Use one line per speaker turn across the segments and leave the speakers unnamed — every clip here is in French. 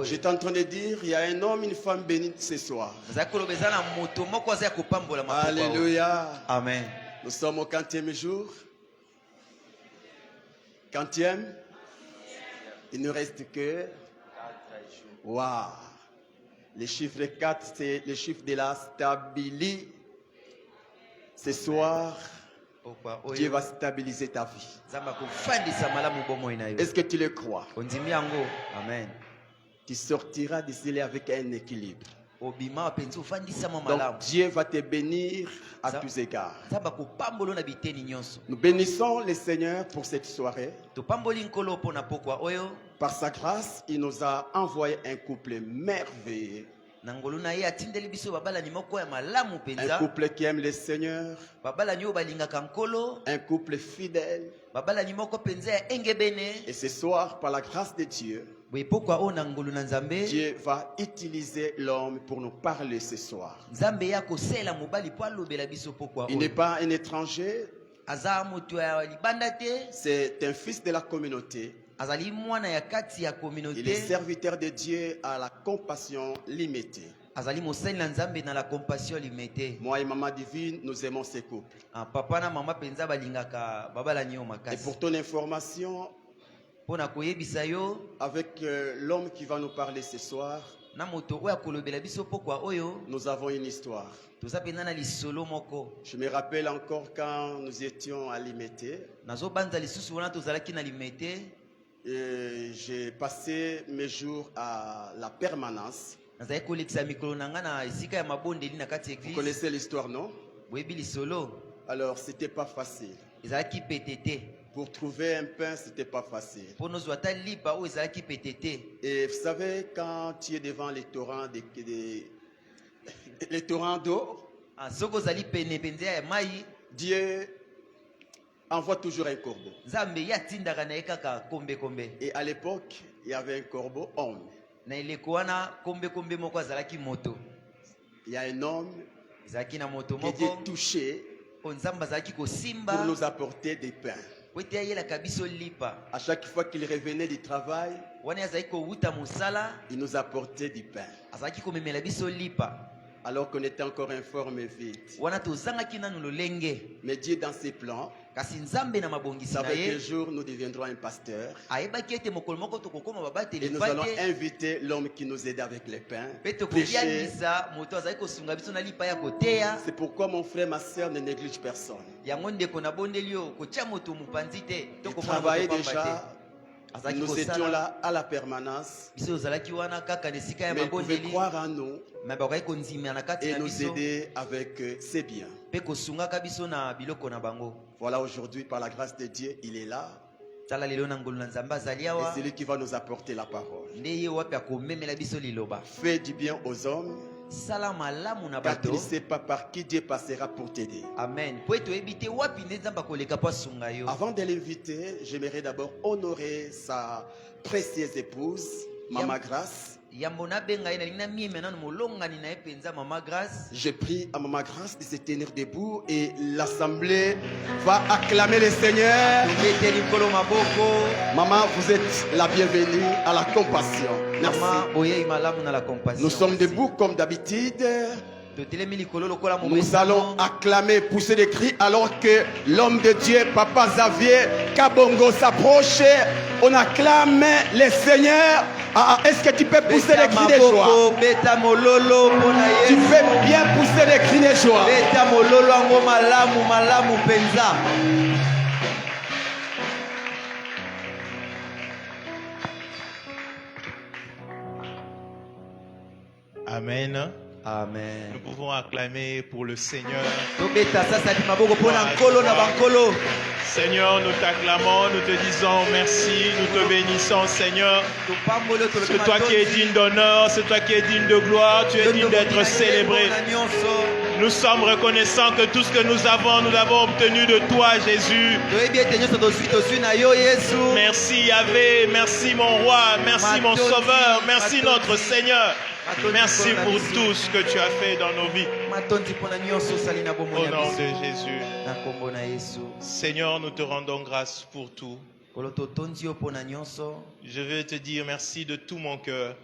J'étais en train de dire, il y a un homme, une femme bénie ce soir. Alléluia.
Amen.
Nous sommes au 40e jour. 40e. Il ne reste que... Waouh. Le chiffre 4, c'est le chiffre de la stabilité. Ce soir, Dieu va stabiliser ta vie. Est-ce que tu le crois?
Amen.
Tu sortiras d'ici avec un équilibre. Donc Dieu va te bénir à tous égards. Nous bénissons le Seigneur pour cette soirée. Par sa grâce, il nous a envoyé un couple merveilleux. Un couple qui aime le Seigneur. Un couple fidèle. Et ce soir, par la grâce de Dieu, Dieu va utiliser l'homme pour nous parler ce soir. Il n'est pas un étranger. C'est un fils de la communauté. Il est serviteur de Dieu à la compassion limitée. Moi et Maman Divine, nous aimons ces couples. Et pour ton information, avec l'homme qui va nous parler ce soir, nous avons une histoire. Je me rappelle encore quand nous étions à Limete. J'ai passé mes jours à la permanence. Vous connaissez l'histoire, non? Alors, c'était pas facile. Pour trouver un pain, c'était pas facile. Et vous savez, quand tu es devant les torrents les torrents d'eau, Dieu envoie toujours un corbeau. Et à l'époque, il y avait un corbeau homme. Il y a un homme qui était touché pour nous apporter des pains. À chaque fois qu'il revenait du travail, il nous apportait du pain. Alors qu'on était encore informe et vide. Mais Dieu, dans ses plans, savait qu'un jour nous deviendrons un pasteur. Et nous allons inviter l'homme qui nous aide avec les pains. C'est pourquoi mon frère, ma soeur ne néglige personne. Il travaillait déjà. Nous étions là à la permanence. Mais il pouvait croire en nous et nous aider avec ses biens. Voilà, aujourd'hui, par la grâce de Dieu, il est là. Et c'est lui qui va nous apporter la parole. Fais du bien aux hommes, car tu ne sais pas par qui Dieu passera pour t'aider.
Amen.
Avant de l'inviter, j'aimerais d'abord honorer sa précieuse épouse, Maman Grâce. Je prie à Maman Grâce de se tenir debout et l'assemblée va acclamer le Seigneur. Maman, vous êtes la bienvenue à la compassion. Merci. Nous sommes debout comme d'habitude. Nous allons acclamer, pousser des cris alors que l'homme de Dieu, Papa Xavier Kabongo, s'approche. On acclame le Seigneur. Est-ce que tu peux pousser des cris de joie? Tu peux bien pousser des cris de joie.
Amen.
Amen.
Nous pouvons acclamer pour le Seigneur. Seigneur, nous t'acclamons, nous te disons merci, nous te bénissons, Seigneur. C'est toi qui es digne d'honneur, c'est toi qui es digne de gloire, tu es digne d'être célébré. Nous sommes reconnaissants que tout ce que nous l'avons obtenu de toi, Jésus. Merci Yahvé, merci mon roi, merci mon sauveur, merci notre Seigneur. Merci pour tout ce que tu as fait dans nos vies. Au nom de Jésus. Seigneur, nous te rendons grâce pour tout. Je veux te dire merci de tout mon cœur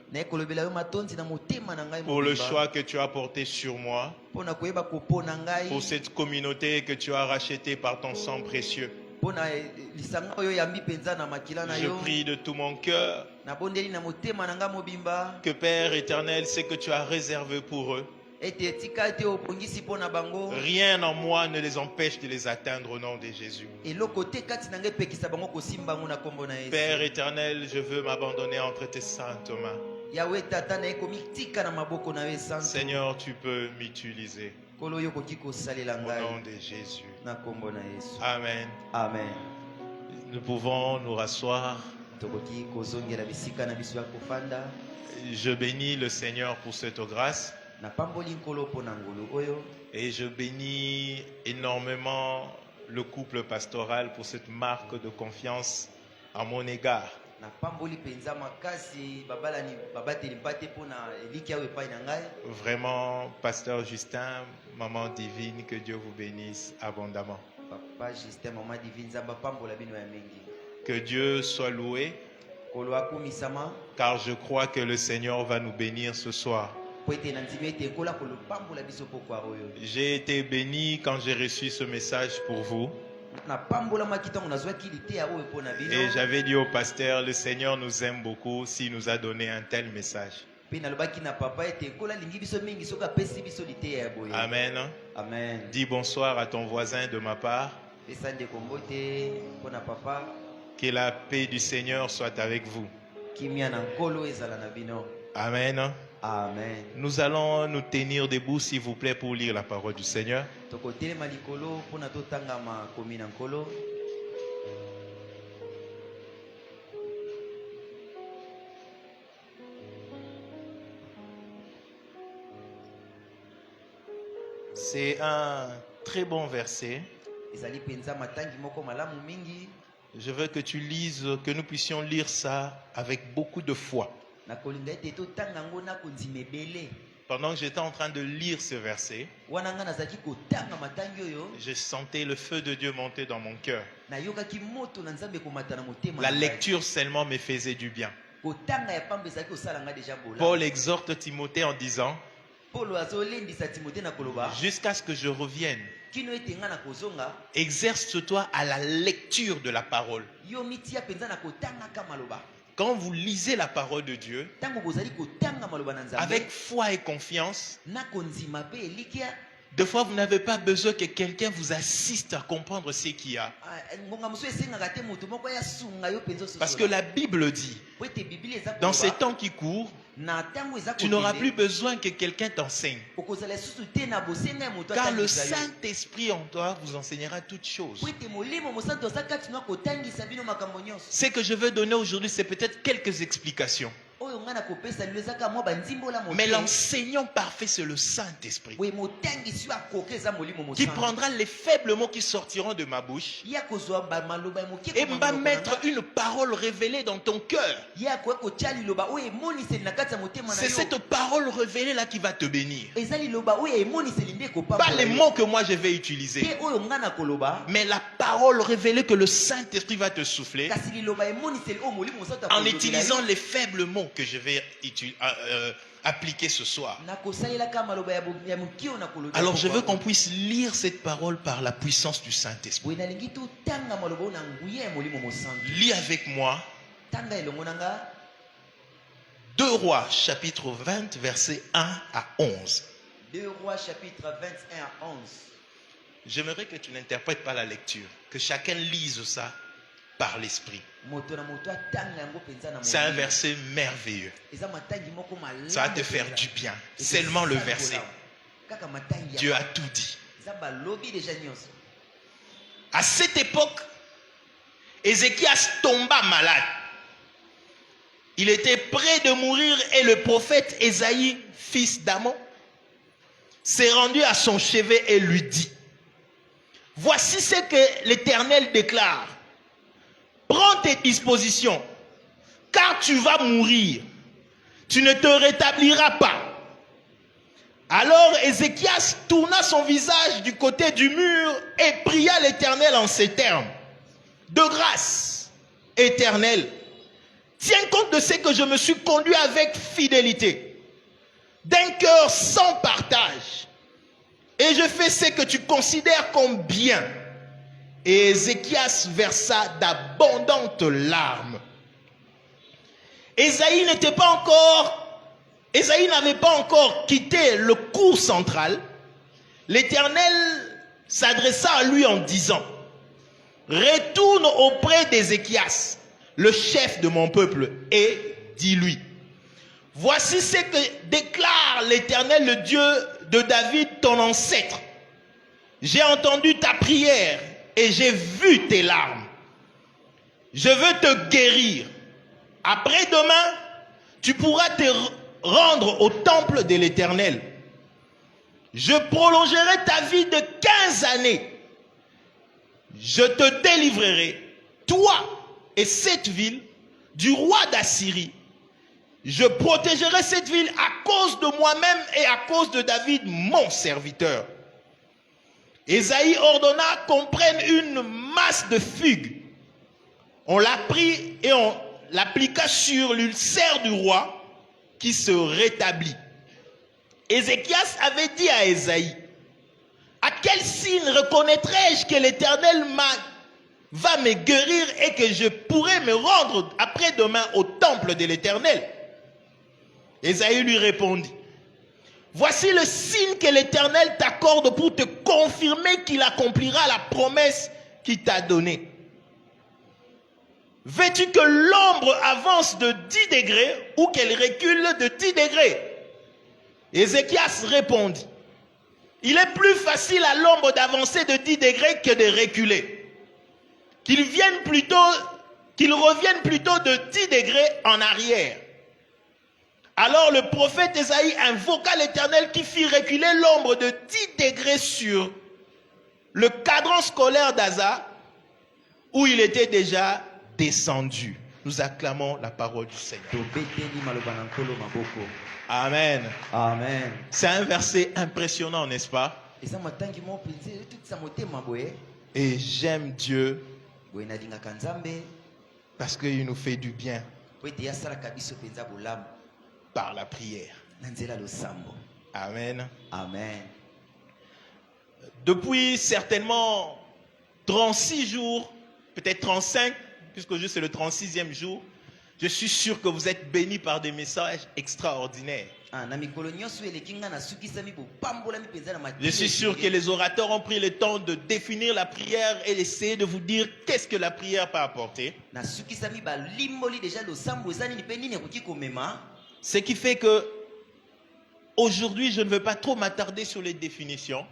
pour le choix que tu as porté sur moi, pour cette communauté que tu as rachetée par ton sang précieux. Je prie de tout mon cœur que Père éternel, ce que tu as réservé pour eux, rien en moi ne les empêche de les atteindre au nom de Jésus. Père éternel, je veux m'abandonner entre tes saintes mains. Seigneur, tu peux m'utiliser. Au nom de Jésus. Amen.
Amen.
Nous pouvons nous rasseoir. Je bénis le Seigneur pour cette grâce. Et je bénis énormément le couple pastoral pour cette marque de confiance à mon égard. Vraiment, Pasteur Justin, Maman Divine, que Dieu vous bénisse abondamment. Que Dieu soit loué, car je crois que le Seigneur va nous bénir ce soir. J'ai été béni quand j'ai reçu ce message pour vous. Et j'avais dit au pasteur, le Seigneur nous aime beaucoup s'il nous a donné un tel message. Amen.
Amen.
Dis bonsoir à ton voisin de ma part. Que la paix du Seigneur soit avec vous. Amen.
Amen.
Nous allons nous tenir debout, s'il vous plaît, pour lire la parole du Seigneur. C'est un très bon verset. Je veux que tu lises, que nous puissions lire ça avec beaucoup de foi. Pendant que j'étais en train de lire ce verset, je sentais le feu de Dieu monter dans mon cœur. La lecture seulement me faisait du bien. Paul exhorte Timothée en disant, jusqu'à ce que je revienne, exerce-toi à la lecture de la parole. Quand vous lisez la parole de Dieu, avec foi et confiance, des fois vous n'avez pas besoin que quelqu'un vous assiste à comprendre ce qu'il y a. Parce que la Bible dit, dans ces temps qui courent, tu n'auras plus besoin que quelqu'un t'enseigne. Car le Saint-Esprit en toi vous enseignera toutes choses. Ce que je veux donner aujourd'hui, c'est peut-être quelques explications. Mais l'enseignant parfait, c'est le Saint-Esprit, qui prendra les faibles mots qui sortiront de ma bouche et va mettre une parole révélée dans ton cœur. C'est cette parole révélée là qui va te bénir. Pas les mots que moi je vais utiliser, mais la parole révélée que le Saint-Esprit va te souffler en utilisant les faibles mots que je vais appliquer ce soir. Alors je veux qu'on puisse lire cette parole par la puissance du Saint-Esprit. Lis avec moi 2 Rois chapitre 20 versets 1 à 11.
2 Rois chapitre 21 à 11.
J'aimerais que tu n'interprètes pas la lecture, que chacun lise ça par l'esprit. C'est un verset merveilleux. Ça va te faire du bien. Seulement le verset. Dieu a tout dit. À cette époque, Ézéchias tomba malade. Il était près de mourir et le prophète Ésaïe, fils d'Amon, s'est rendu à son chevet et lui dit: voici ce que l'Éternel déclare. Prends tes dispositions, car tu vas mourir. Tu ne te rétabliras pas. Alors Ézéchias tourna son visage du côté du mur et pria l'Éternel en ces termes: de grâce, Éternel, tiens compte de ce que je me suis conduit avec fidélité, d'un cœur sans partage, et je fais ce que tu considères comme bien. Et Ézéchias versa d'abondantes larmes. Ésaïe n'avait pas encore quitté le cours central. L'Éternel s'adressa à lui en disant: retourne auprès d'Ézéchias, le chef de mon peuple, et dis-lui: voici ce que déclare l'Éternel, le Dieu de David, ton ancêtre. J'ai entendu ta prière et j'ai vu tes larmes. Je veux te guérir. Après-demain, tu pourras te rendre au temple de l'Éternel. Je prolongerai ta vie de 15 années. Je te délivrerai, toi et cette ville, du roi d'Assyrie. Je protégerai cette ville à cause de moi-même et à cause de David, mon serviteur. Ésaïe ordonna qu'on prenne une masse de figues. On la prit et on l'appliqua sur l'ulcère du roi, qui se rétablit. Ézéchias avait dit à Ésaïe: à quel signe reconnaîtrai-je que l'Éternel va me guérir et que je pourrai me rendre après-demain au temple de l'Éternel? Ésaïe lui répondit: voici le signe que l'Éternel t'accorde pour te confirmer qu'il accomplira la promesse qu'il t'a donnée. Veux-tu que l'ombre avance de 10 degrés ou qu'elle recule de 10 degrés? Ézéchias répondit: il est plus facile à l'ombre d'avancer de 10 degrés que de reculer. Qu'il revienne plutôt de 10 degrés en arrière. Alors le prophète Ésaïe invoqua l'Éternel qui fit reculer l'ombre de 10 degrés sur le cadran scolaire d'Aza, où il était déjà descendu. Nous acclamons la parole du Seigneur. Amen.
Amen.
C'est un verset impressionnant, n'est-ce pas? Et j'aime Dieu parce qu'il nous fait du bien par la prière. Amen.
Amen.
Depuis certainement 36 jours, peut-être 35, puisque aujourd'hui c'est le 36e jour, je suis sûr que vous êtes bénis par des messages extraordinaires. Je suis sûr que les orateurs ont pris le temps de définir la prière et d'essayer de vous dire qu'est-ce que la prière peut apporter. Ce qui fait que aujourd'hui, je ne veux pas trop m'attarder sur les définitions.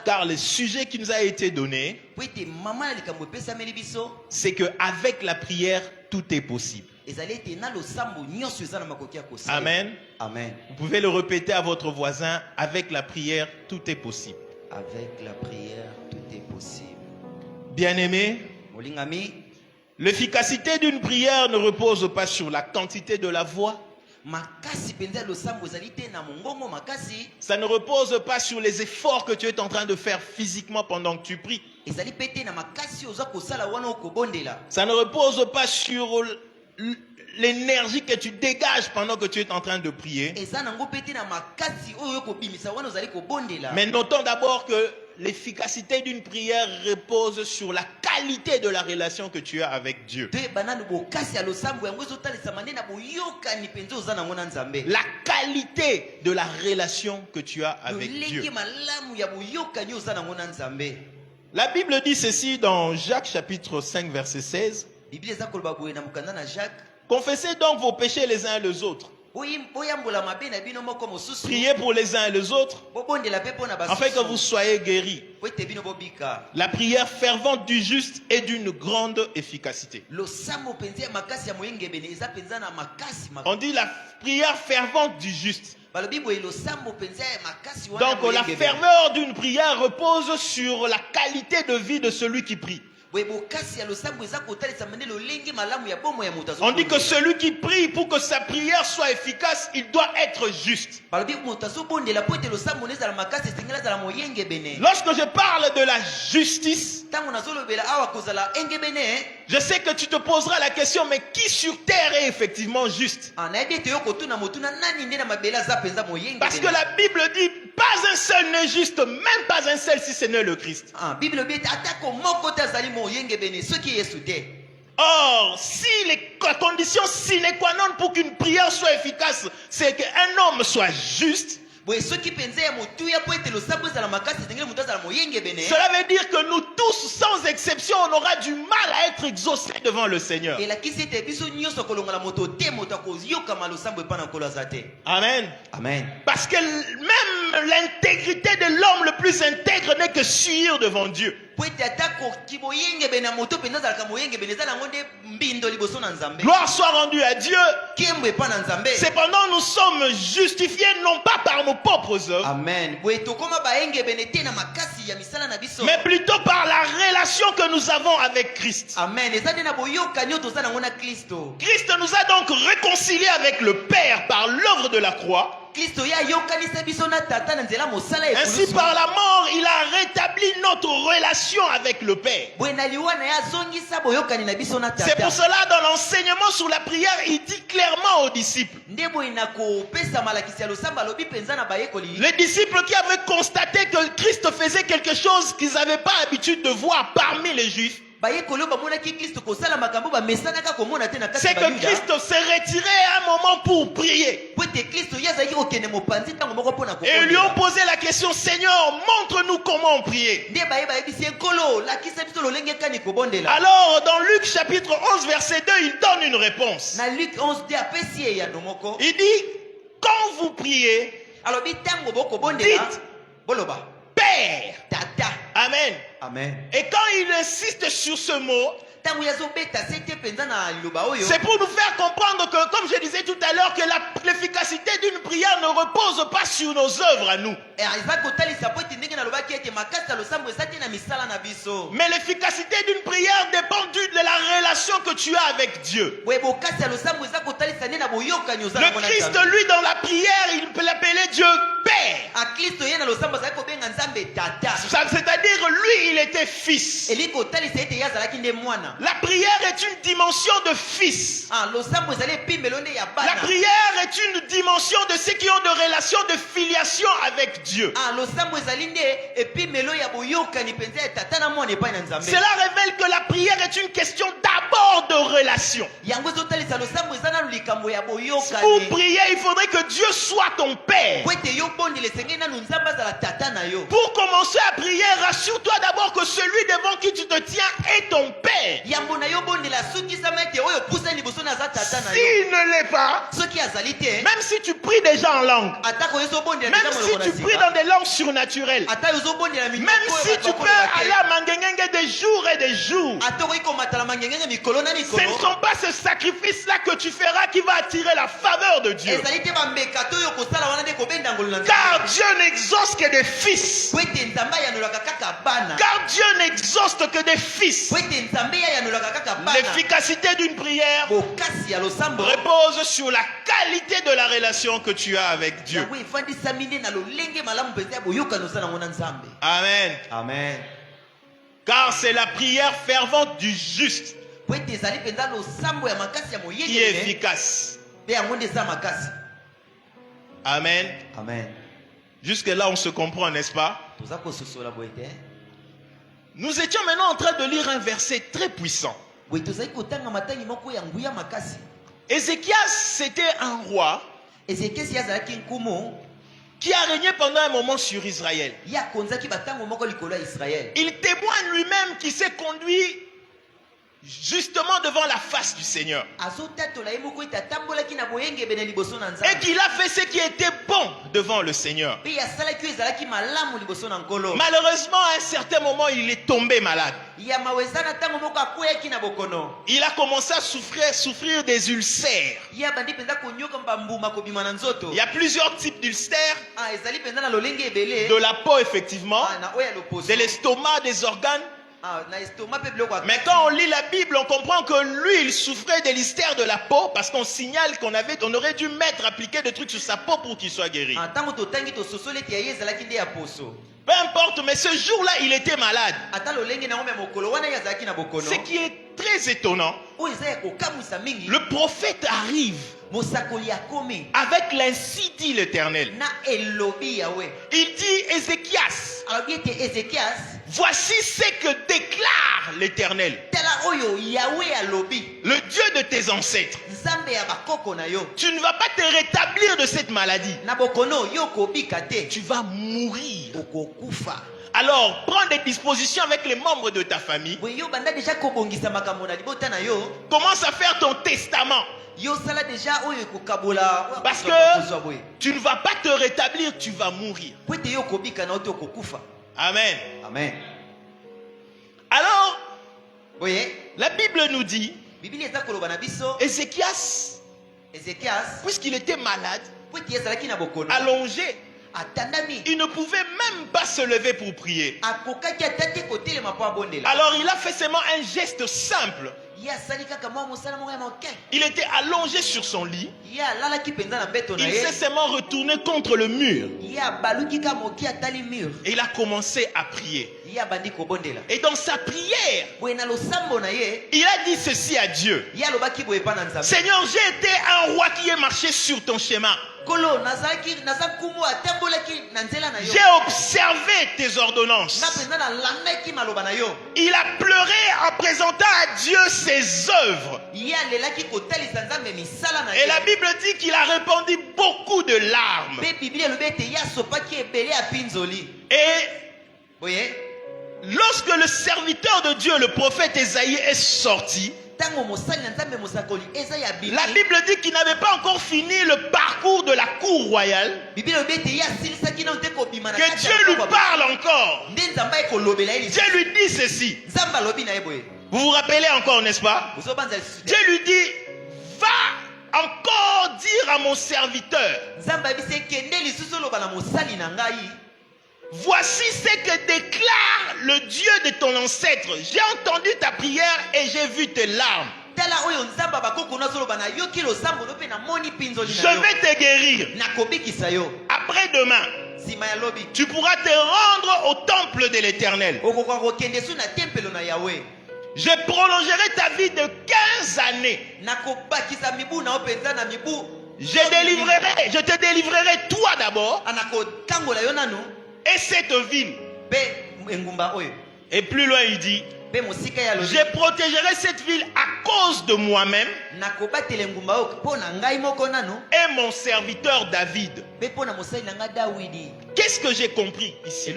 Car le sujet qui nous a été donné, c'est qu'avec la prière, tout est possible. Amen.
Amen.
Vous pouvez le répéter à votre voisin: avec la prière, tout est possible.
Avec la prière, tout est possible.
Bien-aimé, l'efficacité d'une prière ne repose pas sur la quantité de la voix. Ça ne repose pas sur les efforts que tu es en train de faire physiquement pendant que tu pries. Ça ne repose pas sur l'énergie que tu dégages pendant que tu es en train de prier. Mais notons d'abord que l'efficacité d'une prière repose sur la qualité de la relation que tu as avec Dieu. La qualité de la relation que tu as avec Dieu. La Bible dit ceci dans Jacques chapitre 5 verset 16. Confessez donc vos péchés les uns les autres. Priez pour les uns et les autres afin que vous soyez guéris. La prière fervente du juste est d'une grande efficacité. On dit la prière fervente du juste. Donc la ferveur d'une prière repose sur la qualité de vie de celui qui prie. On dit que celui qui prie pour que sa prière soit efficace, il doit être juste. Lorsque je parle de la justice, je sais que tu te poseras la question, mais qui sur terre est effectivement juste? Parce que la Bible dit, pas un seul n'est juste, même pas un seul si ce n'est le Christ. Or, si la condition sine qua non pour qu'une prière soit efficace, c'est qu'un homme soit juste, cela veut dire que nous tous, sans exception, on aura du mal à être exaucés devant le Seigneur. Amen.
Amen.
Parce que même l'intégrité de l'homme le plus intègre n'est que suivre devant Dieu. Gloire soit rendue à Dieu. Cependant, nous sommes justifiés non pas par nos propres œuvres,
Amen.
mais plutôt par la relation que nous avons avec Christ.
Amen.
Christ nous a donc réconciliés avec le Père par l'œuvre de la croix. Ainsi, par la mort, il a rétabli notre relation avec le Père. C'est pour cela, dans l'enseignement sur la prière, il dit clairement aux disciples. Les disciples qui avaient constaté que Christ faisait quelque chose qu'ils n'avaient pas l'habitude de voir parmi les Juifs, c'est que Christ s'est retiré à un moment pour prier. Et ils lui ont posé la question, Seigneur, montre-nous comment prier. Alors, dans Luc chapitre 11, verset 2, il donne une réponse. Il dit, quand vous priez, dites, Père. Amen.
Amen.
Et quand il insiste sur ce mot, c'est pour nous faire comprendre que, comme je disais tout à l'heure, que l'efficacité d'une prière ne repose pas sur nos œuvres à nous. Mais l'efficacité d'une prière dépend de la relation que tu as avec Dieu. Le Christ, lui, dans la prière, il peut l'appeler Dieu Père. C'est-à-dire, lui, il était fils. La prière est une dimension de fils. La prière est une dimension de ceux qui ont de relations de filiation avec Dieu. Cela révèle que la prière est une question d'abord de relation. Pour prier, il faudrait que Dieu soit ton Père. Pour commencer à prier, rassure-toi d'abord que celui devant qui tu te tiens est ton Père. S'il ne l'est pas, même si tu pries déjà en langue, même si tu pries dans des langues surnaturelles, même si tu peux aller à Mangengenge des jours et des jours, ce ne sont pas ce sacrifice-là que tu feras qui va attirer la faveur de Dieu. Car Dieu n'exauce que des fils. Car Dieu n'exauce que des fils. L'efficacité d'une prière repose sur la qualité de la relation que tu as avec Dieu. Amen.
Amen.
Car c'est la prière fervente du juste qui est efficace. Amen.
Amen.
Jusque-là, on se comprend, n'est-ce pas? Nous étions maintenant en train de lire un verset très puissant. Ézéchias, c'était un roi qui a régné pendant un moment sur Israël. Il témoigne lui-même qu'il s'est conduit justement devant la face du Seigneur. Et qu'il a fait ce qui était bon devant le Seigneur. Malheureusement, à un certain moment, il est tombé malade. Il a commencé à souffrir des ulcères. Il y a plusieurs types d'ulcères. De la peau, effectivement. De l'estomac, des organes. Mais quand on lit la Bible, on comprend que lui, il souffrait des listères de la peau parce qu'on signale qu'on aurait dû appliquer des trucs sur sa peau pour qu'il soit guéri. Peu importe, mais ce jour-là, il était malade. Ce qui est très étonnant, le prophète arrive avec l'ainsi dit l'Éternel. Il dit Ézéchias, voici ce que déclare l'Éternel, le Dieu de tes ancêtres. Tu ne vas pas te rétablir de cette maladie. Tu vas mourir. Alors, prends des dispositions avec les membres de ta famille. Commence à faire ton testament. Parce que tu ne vas pas te rétablir, tu vas mourir. Amen.
Amen.
Alors, la Bible nous dit, Ézéchias, puisqu'il était malade, allongé, il ne pouvait même pas se lever pour prier. Alors il a fait seulement un geste simple. Il était allongé sur son lit. Il s'est seulement retourné contre le mur. Et il a commencé à prier. Et dans sa prière, il a dit ceci à Dieu. Seigneur, j'ai été un roi qui est marché sur ton chemin. J'ai observé tes ordonnances. Il a pleuré en présentant à Dieu ses œuvres. Et la Bible dit qu'il a répandu beaucoup de larmes. Et lorsque le serviteur de Dieu, le prophète Ésaïe, est sorti, la Bible dit qu'il n'avait pas encore fini le parcours de la cour royale, que Dieu lui parle encore. Dieu lui dit ceci. Vous vous rappelez encore, n'est-ce pas? Dieu lui dit, va encore dire à mon serviteur, voici ce que déclare le Dieu de ton ancêtre. J'ai entendu ta prière et j'ai vu tes larmes. Je vais te guérir. Après-demain, tu pourras te rendre au temple de l'Éternel. Je prolongerai ta vie de 15 années. Je te délivrerai toi d'abord et cette ville. Et plus loin il dit, je protégerai cette ville à cause de moi-même et mon serviteur David. Qu'est-ce que j'ai compris ici?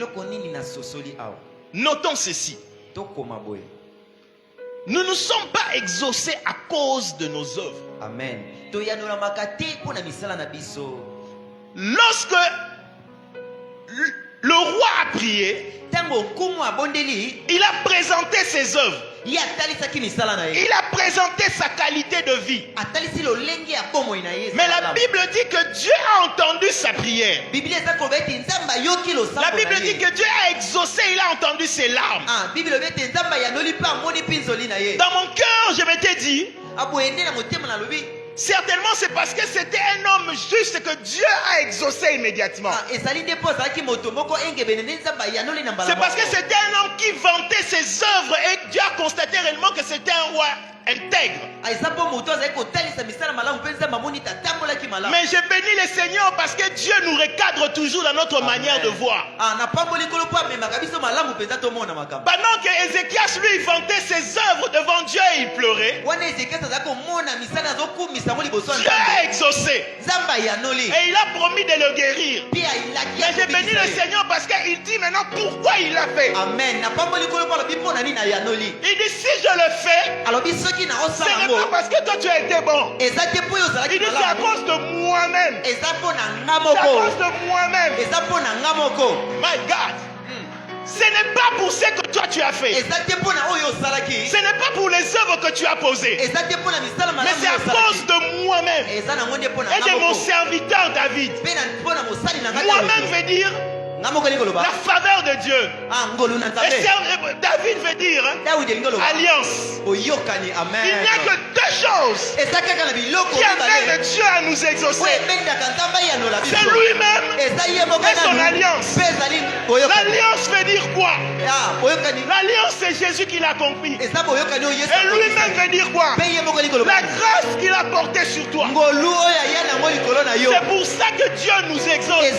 Notons ceci. Nous ne sommes pas exaucés à cause de nos œuvres.
Amen.
Lorsque le roi a prié, il a présenté ses œuvres. Il a présenté sa qualité de vie. Mais la Bible dit que Dieu a entendu sa prière. La Bible dit que Dieu a exaucé, il a entendu ses larmes. Dans mon cœur, je m'étais dit, certainement c'est parce que c'était un homme juste que Dieu a exaucé immédiatement. C'est parce que c'était un homme qui vantait ses œuvres et Dieu a constaté réellement que c'était un roi intègre. Mais je bénis le Seigneur parce que Dieu nous recadre toujours dans notre manière de voir. Pendant que Ézéchias lui vantait ses œuvres devant Dieu et il pleurait, Dieu a exaucé et il a promis de le guérir. Mais je bénis le Seigneur parce qu'il dit maintenant pourquoi il l'a fait. Il dit si je le fais, ce n'est pas parce que toi tu as été bon. Il dit c'est à cause de moi-même. C'est à cause de moi-même. My God. Ce n'est pas pour ce que toi tu as fait. Ce n'est pas pour les œuvres que tu as posées. Mais c'est à cause de moi-même et de mon serviteur David. Moi-même veut dire La faveur de Dieu. Et David veut dire alliance. Il n'y a que deux choses qui amènent Dieu à nous exaucer. C'est lui-même et son alliance. L'alliance veut dire quoi? L'alliance, c'est Jésus qui l'a compris. Et lui-même veut dire quoi? La grâce qu'il a portée sur toi. C'est pour ça que Dieu nous exauce. Il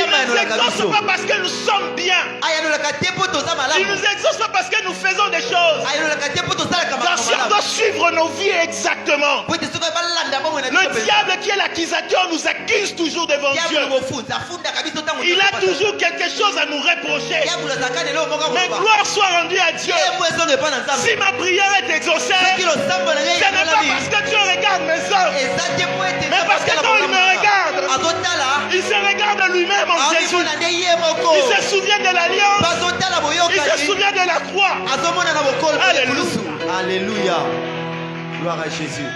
ne nous exauce pas parce que nous sommes bien. Il ne nous exauce pas parce que nous faisons des choses. Car si on doit suivre nos vies exactement, le diable qui est l'accusateur nous accuse toujours devant Dieu. Il a toujours quelque chose à nous reprocher. Mais gloire soit rendue à Dieu. Si ma prière est exaucée, ce n'est pas parce que Dieu regarde mes œuvres, mais parce que quand il me regarde, il se regarde lui-même en Jésus. Il se souvient de l'alliance. Il se souvient de la croix. Alléluia.
Alléluia. Gloire à Jésus.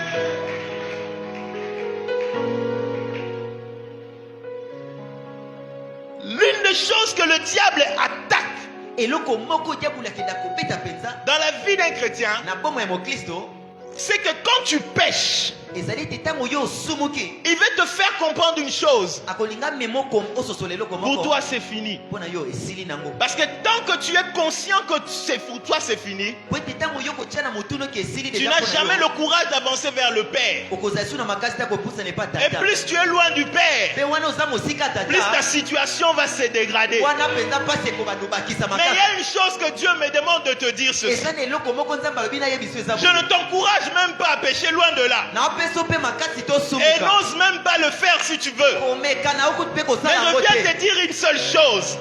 L'une des choses que le diable attaque dans la vie d'un chrétien, c'est que quand tu pêches, il veut te faire comprendre une chose. Pour toi, c'est fini. Parce que tant que tu es conscient que pour toi, c'est fini, tu n'as jamais le courage d'avancer vers le Père. Et plus tu es loin du Père, plus ta situation va se dégrader. Mais il y a une chose que Dieu me demande de te dire ceci. Je ne t'encourage même pas à pécher, loin de là. Et n'ose même pas le faire si tu veux. Mais je viens te dire une seule chose.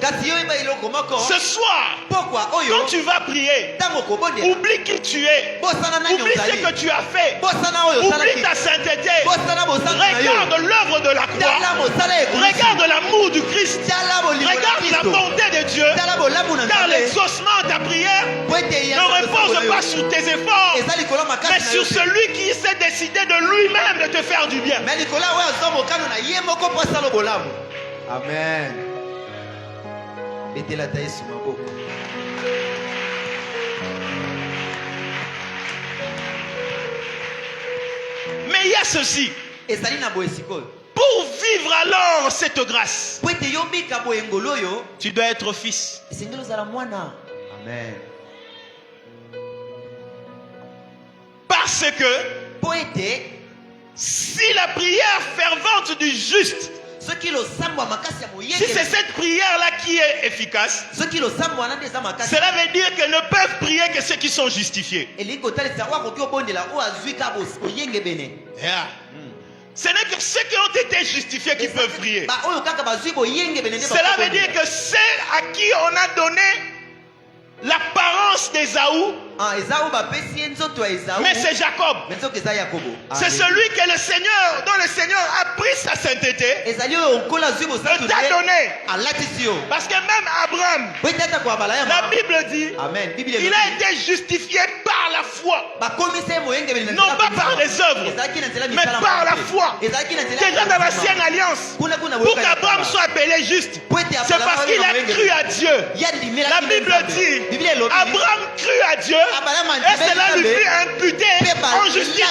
Ce soir, quand tu vas prier, oublie qui tu es. Oublie ce que tu as fait. Oublie ta sainteté. Regarde l'œuvre de la croix. Regarde l'amour du Christ. Regarde la bonté de Dieu. Car l'exaucement de ta prière ne repose pas sur tes efforts, mais sur celui qui s'est décidé de lui-même de te faire du bien.
Amen.
Mais il y a ceci. Pour vivre alors cette grâce, tu dois être fils.
Amen.
Parce que si la prière fervente du juste, si c'est cette prière-là qui est efficace, cela veut dire qu'elles ne peuvent prier que ceux qui sont justifiés. Yeah. Ce n'est que ceux qui ont été justifiés qui peuvent prier. Cela veut dire que ceux à qui on a donné l'apparence d'Ésaü, mais c'est Jacob. C'est celui que le Seigneur, dont le Seigneur a pris sa sainteté, et t'a donné. Parce que même Abraham, la Bible dit, il a été justifié par la foi. Non pas par les œuvres, mais par la foi. Déjà dans l'ancienne alliance, pour qu'Abraham soit appelé juste, c'est parce qu'il a cru à Dieu. La Bible dit, Abraham crut à Dieu et cela lui fut imputé en justice.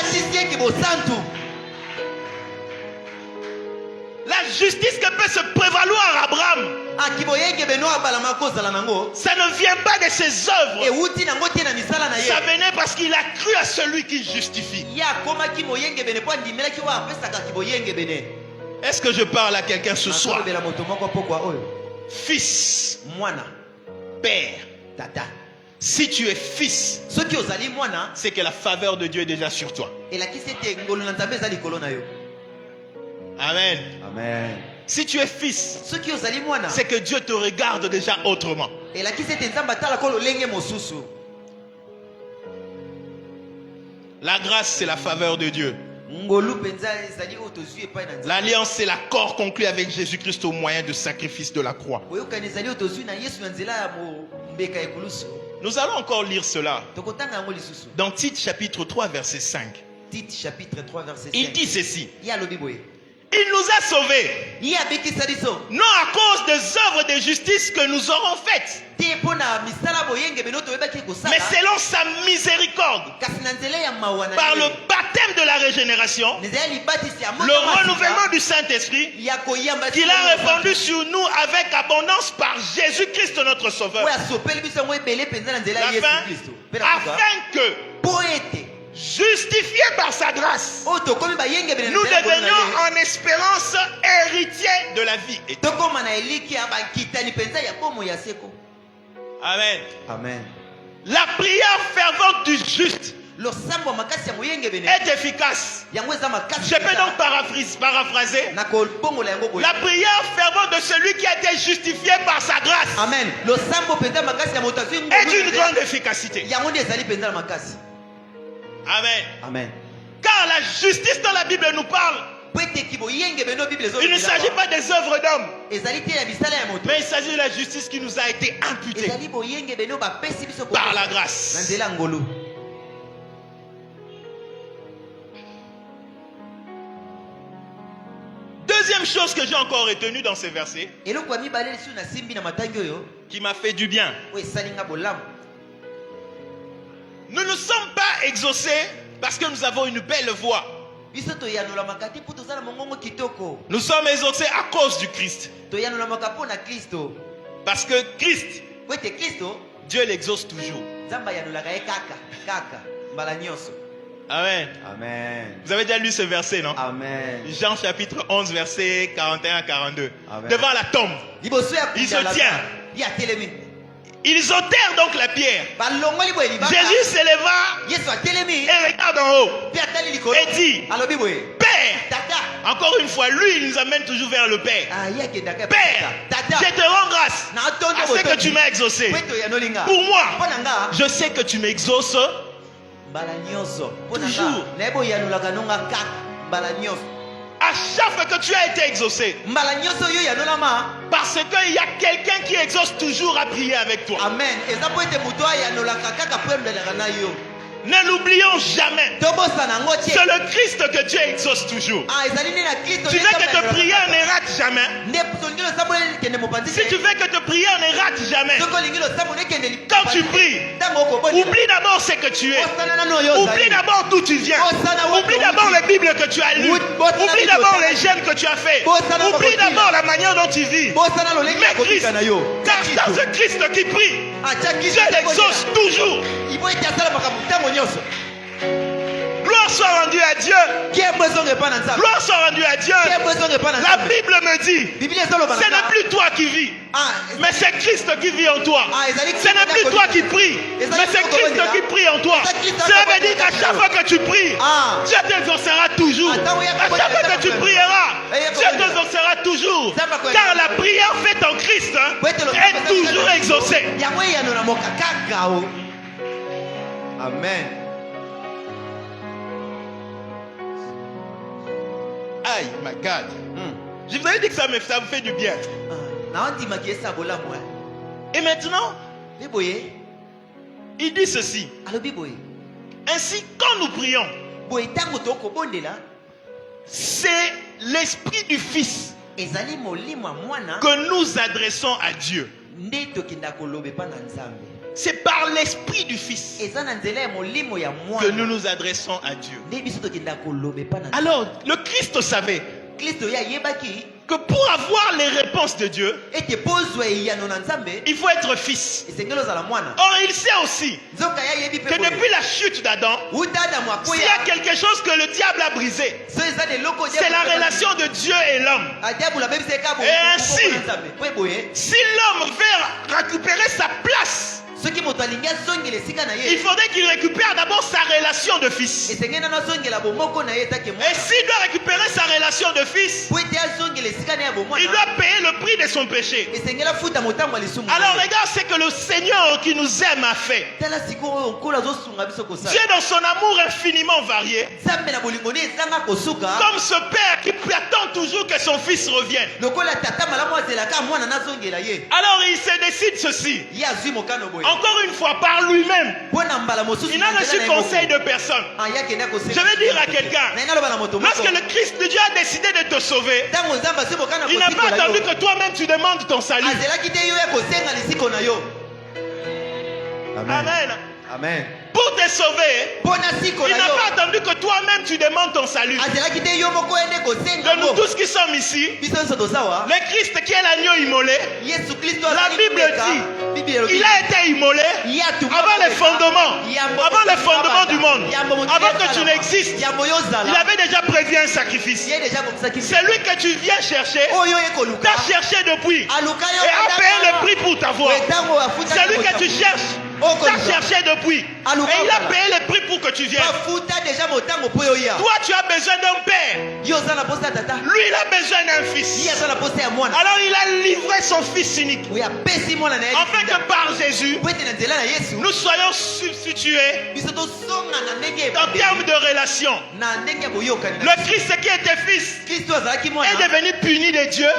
La justice que peut se prévaloir Abraham, ça ne vient pas de ses œuvres. Ça venait parce qu'il a cru à celui qui justifie. Est-ce que je parle à quelqu'un ce soir? Fils, père. Si tu es fils, c'est que la faveur de Dieu est déjà sur toi. Amen.
Amen.
Si tu es fils, c'est que Dieu te regarde déjà autrement. La grâce, c'est la faveur de Dieu. L'alliance, c'est l'accord conclu avec Jésus-Christ au moyen du sacrifice de la croix. Nous allons encore lire cela dans Tite chapitre 3 verset 5.
Tite chapitre 3 verset 5.
Il dit ceci: Il nous a sauvés.
Ye abikisa biso.
Non à cause des œuvres de justice que nous aurons faites,
Te pona misala boyenge beno toyebaki kosala.
mais selon sa miséricorde,
Kasi na nzela ya mawa na
par
ye.
le baptême de la régénération,
Nzela libatisi ya moto
le
masika.
renouvellement du Saint-Esprit,
Ya koyamba
qu'il a répandu sur nous avec abondance par Jésus-Christ notre Sauveur.
Oya sopeli biso ngo ebele penza na nzela ya Yesu
Afin,
Kristo. Pena kuka.
afin que,
Poete.
justifiés par sa grâce,
O tokomi bayenge beno.
nous devenions en espérance héritiers de la vie éternelle.
Tokoma na eliki ya bakitani penza ya bomo ya seko.
Amen.
Amen.
La prière fervente du juste
Losambo makasi ya moyenge beno.
est efficace.
Yango eza makasi.
Je peux donc paraphraser.
na kolbongola yango boye.
La prière fervente de celui qui a été justifié par sa grâce
Amen. Losambo penza makasi ya moto azwi ngolu.
est d'une grande efficacité.
Yango nde ezali penza na makasi.
Amen.
Amen.
Car la justice dont la Bible nous parle,
Il
il ne s'agit pas des œuvres d'hommes, mais il s'agit de la justice qui nous a été imputée par la grâce. Deuxième chose que j'ai encore retenue dans ces versets, qui m'a fait du bien. Nous ne sommes pas exaucés parce que nous avons une belle voix. Nous sommes exaucés à cause du Christ. Parce que Christ, Dieu l'exauce toujours. Amen.
Amen.
Vous avez déjà lu ce verset, non?
Amen.
Jean chapitre 11, verset 41 à 42.
Amen.
Devant la tombe, il se tient. Ils ôtèrent donc la pierre. Jésus s'éleva et regarde en haut et dit, Père, encore une fois, lui, il nous amène toujours vers le Père. Père, je te rends grâce à ce que tu m'as exaucé. Pour moi, je sais que tu m'exauces toujours. À chaque fois que tu as été exaucé, parce qu'il y a quelqu'un qui exauce toujours à prier avec toi.
Amen.
Ne l'oublions jamais. C'est le Christ que Dieu exauce toujours. Tu veux que ta prière ne rate jamais. Si tu veux que ta prière ne rate jamais, quand tu pries, oublie d'abord ce que tu es. Oublie d'abord d'où tu viens. Oublie d'abord les Bibles que tu as lues. Oublie d'abord les jeûnes que tu as fait. Oublie d'abord la manière dont tu vis. Mais Christ, car dans ce Christ qui prie, Dieu l'exauce toujours. Gloire soit rendue à Dieu. Gloire soit rendue à Dieu. La Bible me dit, ce n'est plus toi qui vis, mais c'est Christ qui vit en toi. Ce n'est plus toi qui prie, mais c'est Christ qui prie en toi. Cela veut dire qu'à chaque fois que tu pries, Dieu t'exaucera toujours. À chaque fois que tu prieras, Dieu t'exaucera toujours. Car la prière faite en Christ est toujours exaucée.
Amen.
Aïe, my God. Je vous avais dit que ça me fait du bien. Et maintenant, il dit ceci. Ainsi, quand nous prions, c'est l'esprit du Fils que nous adressons à Dieu. C'est par l'esprit du Fils que nous nous adressons à Dieu. Alors, le Christ savait que pour avoir les réponses de Dieu, il faut être fils. Or, il sait aussi que depuis la chute d'Adam, s'il y a quelque chose que le diable a brisé, c'est la relation de Dieu et l'homme. Et ainsi, si l'homme veut récupérer sa place, il faudrait qu'il récupère d'abord sa relation de fils. Et s'il doit récupérer sa relation de fils, il doit payer le prix de son péché. Alors regarde ce que le Seigneur qui nous aime a fait. Dieu dans son amour infiniment varié, comme ce père qui attend toujours que son fils revienne. Alors il se décide ceci. encore une fois par lui-même. Il n'a reçu conseil de personne. Je vais dire à quelqu'un, lorsque le Christ de Dieu a décidé de te sauver, il n'a pas attendu que toi-même tu demandes ton salut. Amen.
Amen.
Pour te sauver, il n'a pas attendu que toi-même tu demandes ton salut. De nous tous qui sommes ici, le Christ qui est l'agneau immolé, la Bible dit, il a été immolé avant les fondements du monde, avant que tu n'existes. Il avait déjà prévu un sacrifice. Celui que tu viens chercher, t'a cherché depuis et a payé le prix pour t'avoir. Celui que tu cherches, t'a cherché depuis et il a payé le prix pour que tu viennes. Toi, tu as besoin d'un père. Lui, il a besoin d'un fils. Alors il a livré son fils unique, afin que par Jésus nous soyons substitués en termes de relation. Le Christ qui était fils est devenu puni de Dieu.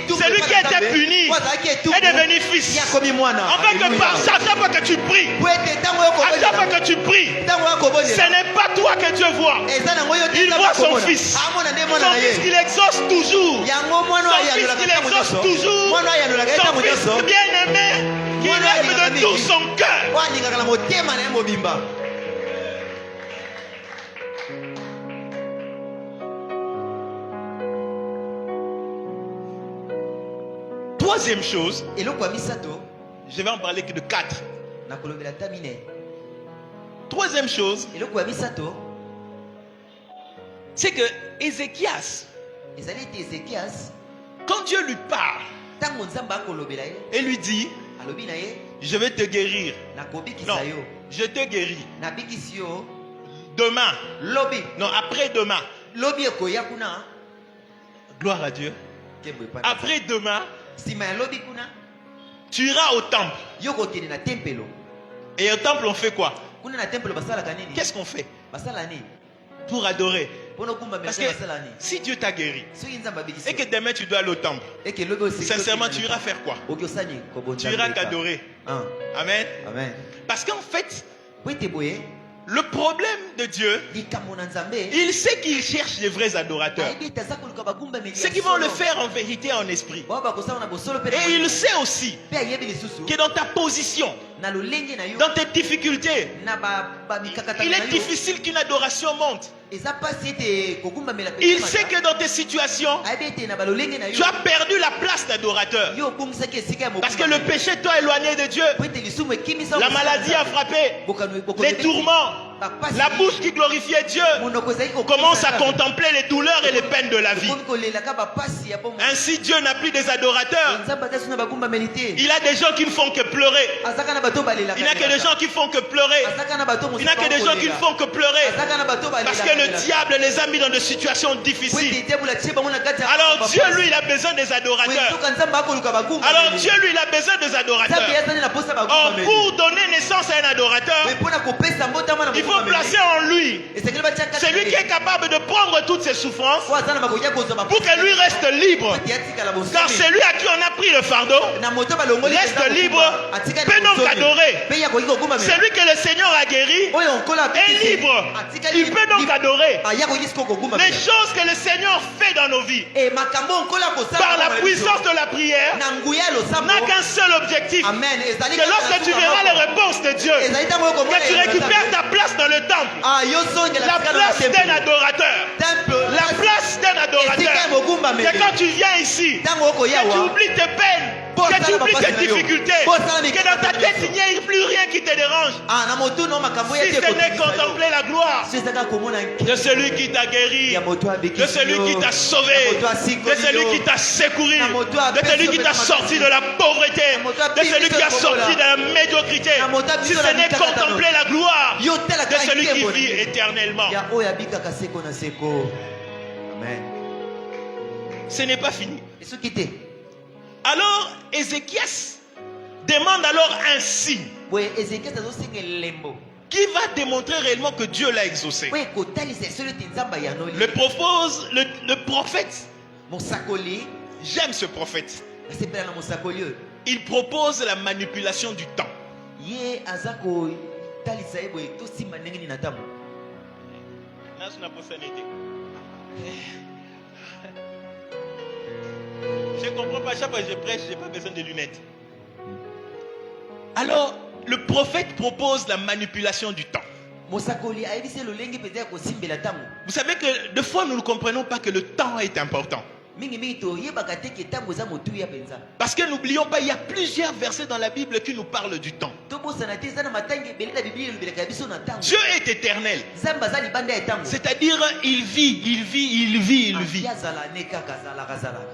Celui qui était puni est devenu fils, afin que par chaque fois que tu pries, à chaque fois que tu pries, ce n'est pas toi que Dieu voit. Il voit son fils. Son fils qu'il exauce toujours. Son fils qu'il exauce toujours. Son fils bien-aimé qui aime de tout son cœur. Troisième chose, je vais en parler que de 4. Troisième chose, c'est que Ézéchias, quand Dieu lui parle et lui dit, je vais te guérir. Non, je te guéris. Demain. Non, après-demain. Gloire à Dieu. Après-demain, tu iras au temple. Et au temple, on fait quoi? Qu'est-ce qu'on fait pour adorer? Parce que si Dieu t'a guéri et que demain tu dois aller au temple, sincèrement, tu iras faire quoi? Tu iras t'adorer. Amen. Parce qu'en fait, le problème de Dieu, il sait qu'il cherche les vrais adorateurs, ceux qui vont le faire en vérité et en esprit. Et il sait aussi que dans ta position, dans tes difficultés, il est difficile qu'une adoration monte. Il sait que dans tes situations, tu as perdu la place d'adorateur. Parce que le péché t'a éloigné de Dieu. La maladie a frappé. Les tourments. La bouche qui glorifiait Dieu commence à contempler les douleurs et les peines de la vie. Ainsi, Dieu n'a plus des adorateurs. Il a des gens qui ne font que pleurer. Il n'a que des gens qui font que pleurer. Il n'a que des gens qui ne font que pleurer. Parce que le diable les a mis dans des situations difficiles. Alors Dieu, lui, il a besoin des adorateurs. Alors Dieu, lui, il a besoin des adorateurs. Or, pour donner naissance à un adorateur, il faut placer en lui celui qui est capable de prendre toutes ses souffrances pour que lui reste libre. Car celui à qui on a pris le fardeau reste libre, peut donc adorer. Celui que le Seigneur a guéri est libre. Il peut donc adorer. Les choses que le Seigneur fait dans nos vies par la puissance de la prière n'a qu'un seul objectif. Que lorsque tu verras les réponses de Dieu, que tu récupères ta place dans le temple, la place d'un adorateur, la place d'un adorateur, que quand tu viens ici, que tu oublies tes peines, que tu oublies tes difficultés, que dans ta tête il n'y ait plus rien qui te dérange, si ce n'est contempler la gloire de celui qui t'a guéri, de celui qui t'a sauvé, de celui qui t'a secouru, de celui qui t'a sorti de la pauvreté, de celui qui a sorti de la médiocrité, si ce n'est contempler la gloire de celui qui vit éternellement. Ce n'est pas fini. Alors Ézéchias demande alors un signe qui va démontrer réellement que Dieu l'a exaucé. Le prophète, j'aime ce prophète. Il propose la manipulation du temps.
Ye azako talisa ebo to simba ndenge ni natamu.
Nasu na posanité. Je comprends pas, chaque fois que je prêche, j'ai pas besoin de lunettes. Alors, le prophète propose la manipulation du temps. Vous savez que des fois nous ne comprenons pas que le temps est important. Parce que n'oublions pas, il y a plusieurs versets dans la Bible qui nous parlent du temps. Dieu est éternel. C'est-à-dire, il vit.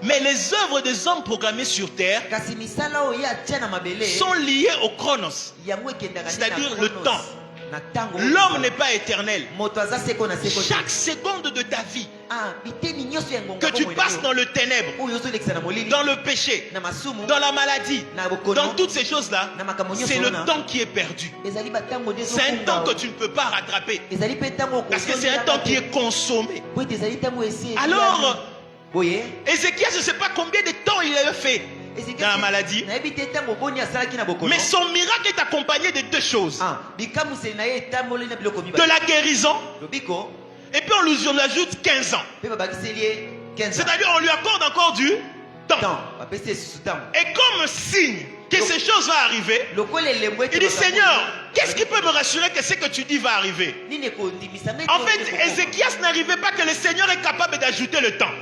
Mais les œuvres des hommes programmées sur terre sont liées au chronos, c'est-à-dire le temps. L'homme n'est pas éternel. Chaque seconde de ta vie que tu passes dans le ténèbre, dans le péché, dans la maladie, dans toutes ces choses-là, c'est le temps qui est perdu. C'est un temps que tu ne peux pas rattraper, parce que c'est un temps qui est consommé. Alors, Ézéchiel, je ne sais pas combien de temps il a fait dans la maladie, mais son miracle est accompagné de deux choses: de la guérison, et puis on lui ajoute 15 ans. C'est-à-dire on lui accorde encore du temps. Et comme signe que ces choses vont arriver, il dit: Seigneur, qu'est-ce qui peut me rassurer que ce que tu dis va arriver? En fait, Ézéchias n'arrivait pas que le Seigneur est capable d'ajouter le temps.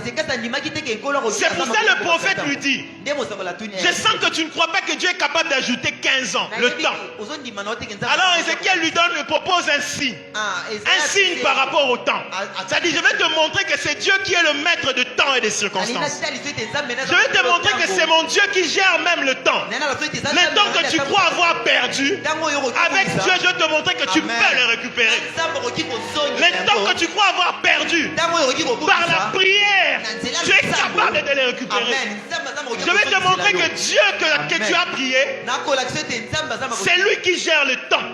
C'est pour ça le prophète lui dit: je sens que tu ne crois pas que Dieu est capable d'ajouter 15 ans, le temps. Alors Ézéchiel lui propose un signe. Un signe par rapport au temps. Ça dit: je vais te montrer que c'est Dieu qui est le maître de temps et des circonstances. Je vais te montrer que c'est mon Dieu qui gère même le temps. Le temps que tu crois avoir perdu, avec Dieu, je vais te montrer que tu peux le récupérer. Le temps que tu crois avoir perdu, par la prière, tu es capable de le récupérer. Je vais te montrer que Dieu que tu as prié, c'est lui qui gère le temps.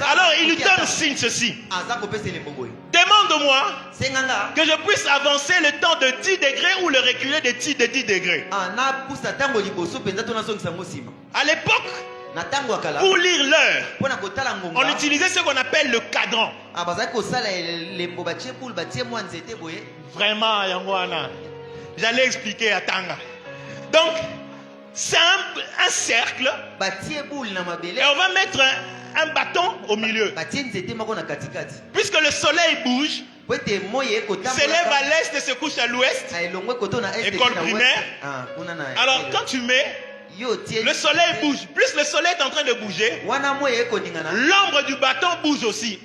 Alors il lui donne signe ceci: demande-moi que je puisse avancer le temps de 10 degrés ou le reculer de 10 degrés. À l'époque, pour lire l'heure, on utilisait ce qu'on appelle le cadran. Vraiment, j'allais expliquer à Tanga. Donc, c'est un cercle, et on va mettre un bâton au milieu. Puisque le soleil bouge, s'élève à l'est et se couche à l'ouest, école primaire. Alors quand tu mets, le soleil bouge. Plus le soleil est en train de bouger, l'ombre du bâton bouge aussi.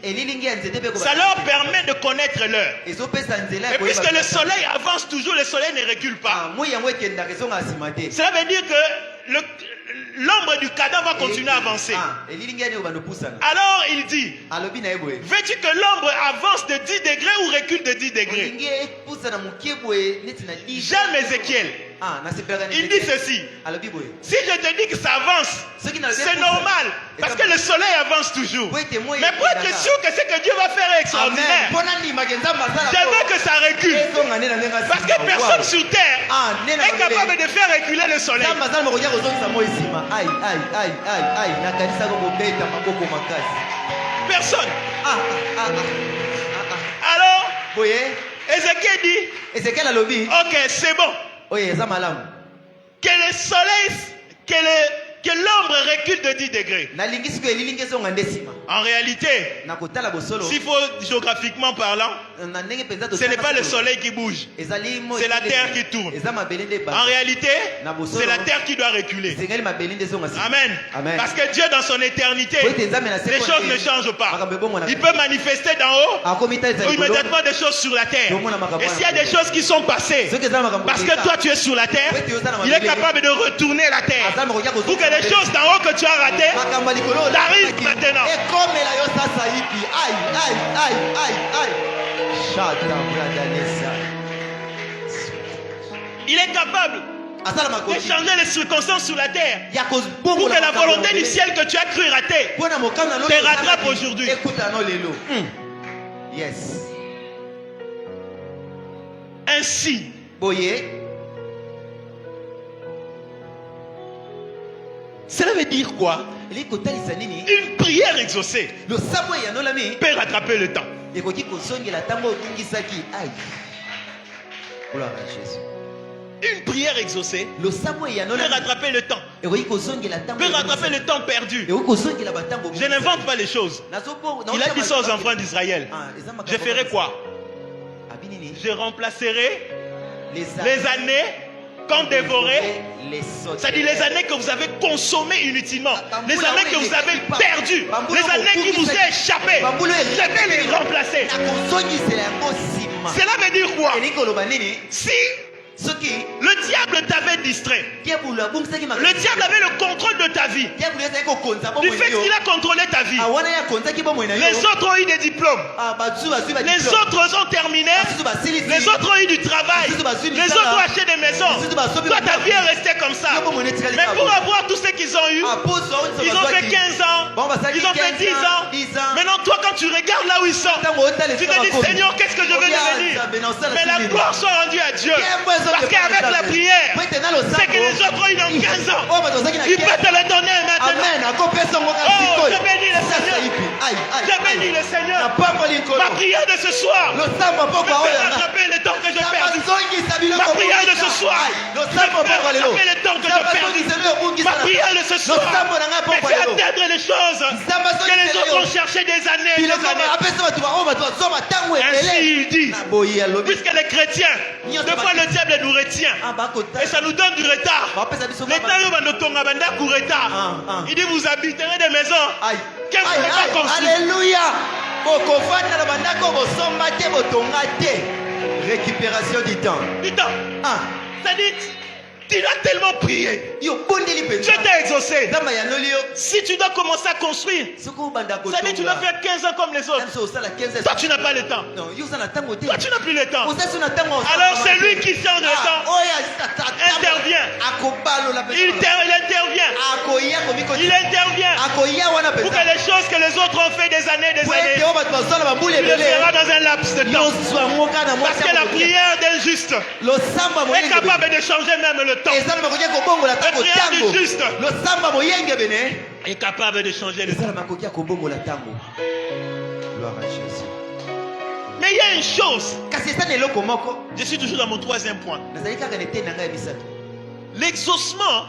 Ça leur permet de connaître l'heure. Et puisque le soleil avance toujours, le soleil ne recule pas. Cela veut dire que l'ombre du cadavre va continuer à avancer. Alors il dit: veux-tu que l'ombre avance de 10 degrés ou recule de 10 degrés? J'aime Ézéchiel. Il dit ceci: si je te dis que ça avance, c'est normal, parce que le soleil avance toujours. Mais pour être sûr que ce que Dieu va faire est extraordinaire, je veux que ça recule. Parce que personne sur terre est capable de faire reculer le soleil. Personne. Alors, Ézéchiel dit: ok, c'est bon. Que le soleil, que l'ombre recule de 10 degrés. En réalité, s'il faut géographiquement parlant, ce n'est pas le soleil qui bouge, c'est la terre qui tourne. En réalité, c'est la terre qui doit reculer. Amen. Parce que Dieu, dans son éternité, les choses ne changent pas. Il peut manifester d'en haut ou immédiatement des choses sur la terre. Et s'il y a des choses qui sont passées, parce que toi tu es sur la terre, il est capable de retourner la terre pour que les choses d'en haut que tu as ratées t'arrivent maintenant. Il est capable de changer les circonstances sur la terre pour que la volonté du ciel que tu as cru rater te rattrape aujourd'hui. Ainsi, cela veut dire quoi? Une prière exaucée peut rattraper le temps. Une prière exaucée peut rattraper le temps. Peut rattraper le temps perdu. Je n'invente pas les choses. Il a dit ça aux enfants d'Israël. Je ferai quoi? Je remplacerai les années qu'on dévorait. C'est-à-dire les années que vous avez consommées inutilement. Les années que vous avez perdues. Les années qui vous ont échappé. Je vais les remplacer. Cela veut dire quoi? Si le diable t'avait distrait, le diable avait le contrôle de ta vie, du fait qu'il a contrôlé ta vie, les autres ont eu des diplômes, les autres ont terminé, les autres ont eu du travail, les autres ont acheté des maisons. Toi ta vie est restée comme ça. Mais pour avoir tout ce qu'ils ont eu, ils ont fait 15 ans, ils ont fait 10 ans. Maintenant toi quand tu regardes là où ils sont, tu te dis Seigneur, qu'est-ce que je vais devenir? Mais la gloire soit rendue à Dieu. Parce qu'avec la prière, c'est que les autres ont eu dans 15 ans, il peut te le donner maintenant. Oh, je bénis le Seigneur. Je bénis le Seigneur. Ma prière de ce soir me fait rattraper le temps que j'ai perdu. Ma prière de ce soir me fait rattraper le temps que j'ai perdu. Ma prière de ce soir me fait atteindre les choses que les autres ont cherché des années et des années. Ainsi il dit, puisque les chrétiens, deux fois le diable nous retient et ça nous donne du retard. Il dit vous habiterez des maisons que vous n'avez pas construites.
Alléluia. Récupération du temps.
Du temps. Ça dit, tu as tellement prié. Dieu t'a exaucé. Si tu dois commencer à construire, ça dit tu dois faire 15 ans comme les autres. Toi tu n'as pas le temps. Toi tu n'as plus le temps. Alors c'est lui qui change le temps. Intervient. Il intervient pour que les choses que les autres ont fait des années, il le fera dans un laps de temps. Parce que la prière d'un juste est capable de changer même le temps. La prière du juste est capable de changer le temps. Mais il y a une chose. Je suis toujours dans mon troisième point. L'exaucement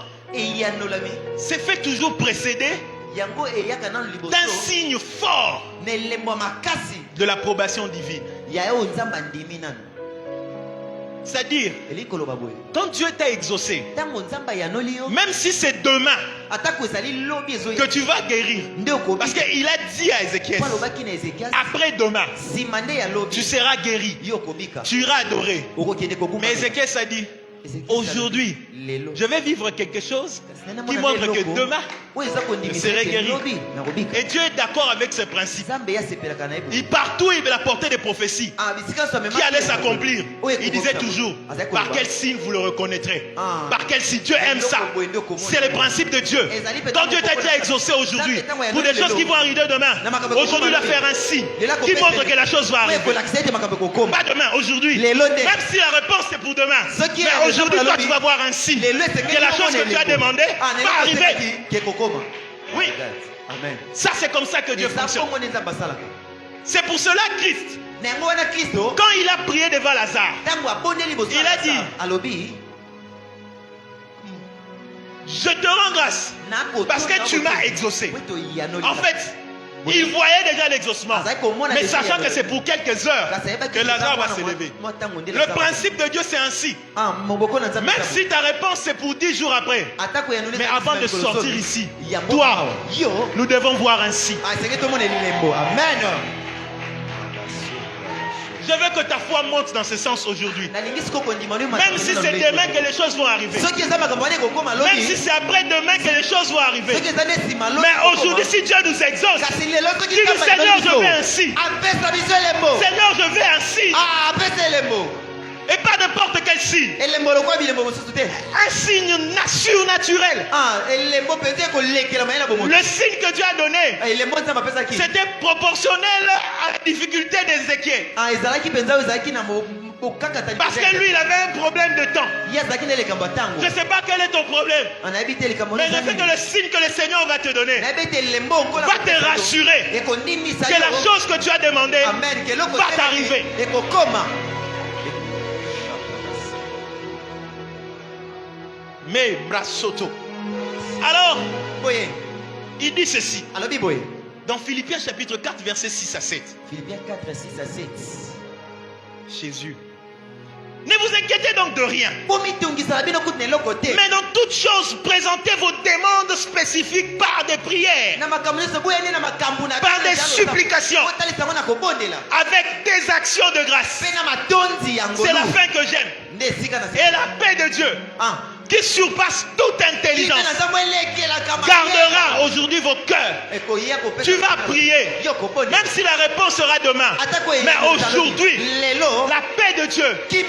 s'est fait toujours précéder d'un signe fort de l'approbation divine. C'est-à-dire, quand Dieu t'a exaucé, même si c'est demain que tu vas guérir, parce qu'il a dit à Ézéchiel, après demain, tu seras guéri, tu iras adorer. Mais Ézéchiel a dit, aujourd'hui, je vais vivre quelque chose qui montre que demain, je serai guéri. Et Dieu est d'accord avec ce principe. Partout, il apportait des prophéties qui allaient s'accomplir. Il disait toujours, par quel signe vous le reconnaîtrez? Par quel signe? Dieu aime ça. C'est le principe de Dieu. Quand Dieu t'a déjà exaucé aujourd'hui, pour des choses qui vont arriver demain, aujourd'hui, il va faire un signe qui montre que la chose va arriver. Pas demain, aujourd'hui. Même si la réponse est pour demain. Mais aujourd'hui, toi, tu vas voir un signe que la chose que tu as demandé va arriver. Oui. Ça, c'est comme ça que Dieu fonctionne. C'est pour cela Christ, quand il a prié devant Lazare, il a dit, je te rends grâce parce que tu m'as exaucé. En fait, il voyait déjà l'exaucement, mais sachant que c'est pour quelques heures que Lazare va s'élever. Le principe de Dieu, c'est ainsi. Même si ta réponse c'est pour 10 jours après, mais avant de sortir ici, toi, nous devons voir ainsi.
Amen.
Je veux que ta foi monte dans ce sens aujourd'hui. Même si c'est demain que les choses vont arriver. Même si c'est après-demain que les choses vont arriver. Mais aujourd'hui, si Dieu nous exauce, dis-nous Seigneur, je vais ainsi. Seigneur, je vais ainsi. Et pas n'importe quel signe. Un signe surnaturel. Le signe que Dieu a donné, c'était proportionnel à la difficulté d'Ézéchiel. Parce que lui, il avait un problème de temps. Je ne sais pas quel est ton problème. Mais je sais que le signe que le Seigneur va te donner va te rassurer que la chose que tu as demandé va t'arriver. Mais Brasoto. Alors, il dit ceci. Dans Philippiens chapitre 4, versets 6 à 7.
Philippiens 4, 6 à 7.
Jésus. Ne vous inquiétez donc de rien.
Mais
dans toutes choses, présentez vos demandes spécifiques par des prières, par des supplications, avec des actions de grâce. C'est la fin que j'aime. Et la paix de Dieu, qui surpasse toute intelligence, gardera aujourd'hui vos cœurs. Tu vas prier, même si la réponse sera demain. Mais aujourd'hui, la paix de Dieu, qui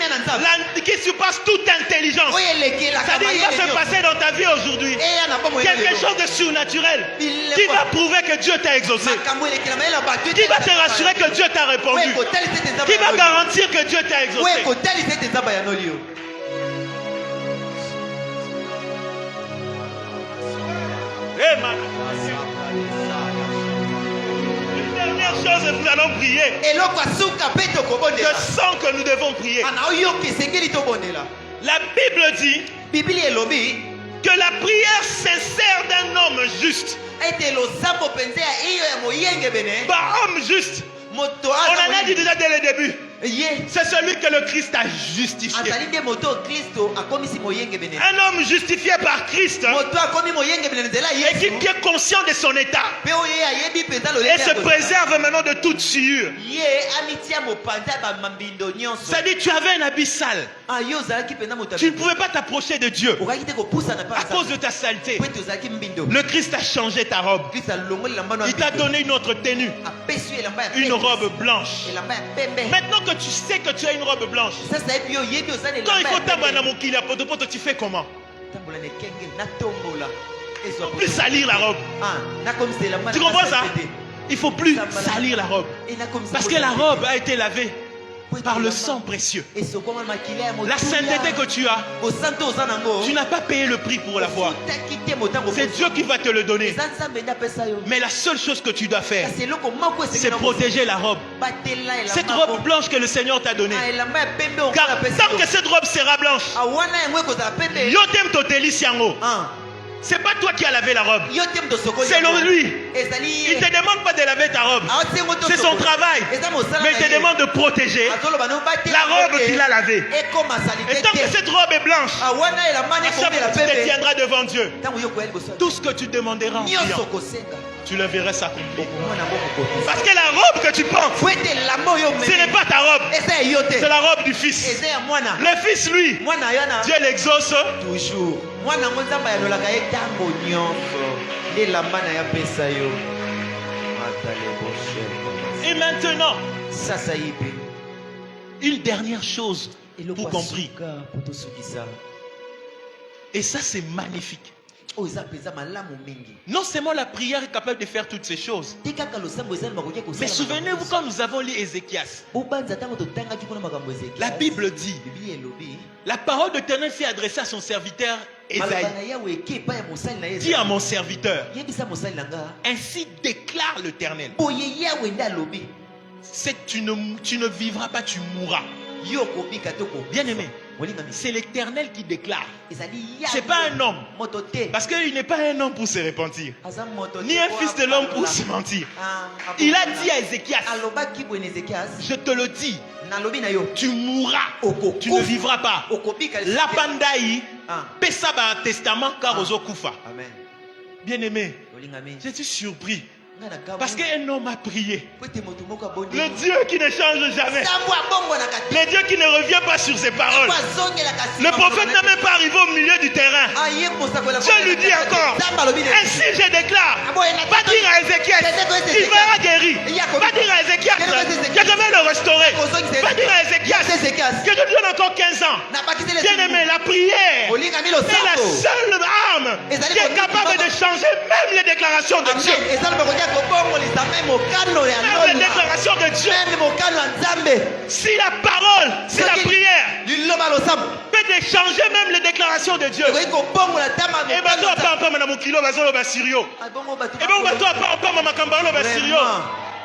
surpasse toute intelligence, c'est-à-dire il va se passer dans ta vie aujourd'hui quelque chose de surnaturel qui va prouver que Dieu t'a exaucé, qui va te rassurer que Dieu t'a répondu, qui va garantir que Dieu t'a exaucé. Une dernière chose, nous allons prier. Je sens que nous devons prier. La Bible dit que la prière sincère d'un homme juste, homme juste, on en a dit déjà dès le début, c'est celui que le Christ a justifié. Un homme justifié par Christ et qui est conscient de son état et se préserve maintenant de toute souillure. C'est-à-dire tu avais un habit sale. Tu ne pouvais pas t'approcher de Dieu à cause de ta saleté. Le Christ a changé ta robe. Il t'a donné une autre tenue, une robe blanche. Maintenant que tu sais que tu as une robe blanche, quand il faut t'abonner à mon kili, tu fais comment? Il ne faut plus salir la robe. Tu comprends ça? Il ne faut plus salir la robe. Parce que la robe a été lavée par le sang précieux. La sainteté que tu as, tu n'as pas payé le prix pour la foi. C'est Dieu qui va te le donner. Mais la seule chose que tu dois faire, c'est protéger la robe. Cette robe blanche que le Seigneur t'a donnée. Car tant que cette robe sera blanche, Yotem Toteli Siango. C'est pas toi qui as lavé la robe, c'est lui. Il ne te demande pas de laver ta robe, c'est son travail. Mais il te demande de protéger la robe qu'il a lavée. Et tant que cette robe est blanche, tu te tiendras devant Dieu. Tout ce que tu demanderas en priant, tu le verras s'accomplir. Parce que la robe que tu portes, ce n'est pas ta robe, c'est la robe du Fils. Le Fils, lui, Dieu l'exauce toujours. Et maintenant, une dernière chose pour compris. Et ça, c'est magnifique. Non seulement la prière est capable de faire toutes ces choses, mais souvenez-vous quand nous avons lu Ézéchias, la Bible dit, la parole de l'Éternel s'est adressée à son serviteur Ésaïe. Dis à mon serviteur, ainsi déclare l'Éternel, tu ne vivras pas, tu mourras. Bien aimé, c'est l'Éternel qui déclare. C'est pas un homme. Parce qu'il n'est pas un homme pour se repentir, ni un fils de l'homme pour se mentir. Il a dit à Ézéchias, je te le dis, tu mourras, tu ne vivras pas. La pandaï, pesaba testament car ozo kufa. Bien aimé, je suis surpris. Parce qu'un homme a prié. Le Dieu qui ne change jamais. Le Dieu qui ne revient pas sur ses paroles. Le prophète n'est même pas arrivé au milieu du terrain. Dieu lui dit encore, ainsi je déclare, va dire à Ézéchias, il verra guéri. Va dire à Ézéchias, que je vais le restaurer. Va dire à Ézéchias, que je lui donne encore 15 ans. Bien aimé, la prière est la seule arme qui est capable de changer même les déclarations de Dieu. Même les déclarations de Dieu. Si la parole, si la prière peut changer même les déclarations de Dieu.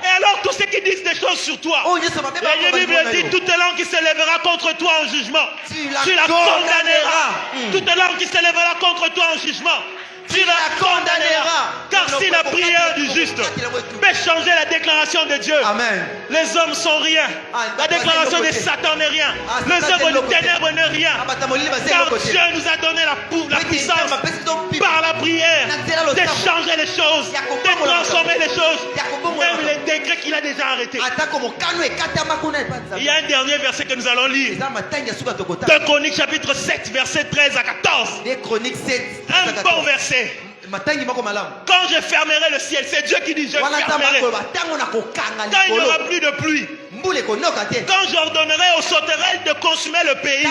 Et alors tous ceux qui disent des choses sur toi, la Bible dit toute langue qui s'élèvera contre toi en jugement, tu la condamneras. Toute langue qui s'élèvera contre toi en jugement, tu la condamneras. Car si la prière du juste peut changer la déclaration de Dieu,
Amen.
les hommes sont rien. La déclaration de Satan n'est rien. Les œuvres du ténèbre n'est rien. Car Dieu nous a donné la puissance par la prière de changer les choses, de transformer les choses, même les décrets qu'il a déjà arrêtés. Il y a un dernier verset que nous allons lire. 2 Chroniques chapitre 7 verset 13 à 14. Un bon verset. Quand je fermerai le ciel, c'est Dieu qui dit je fermerai. Quand il n'y aura plus de pluie, quand j'ordonnerai aux sauterelles de consumer le pays,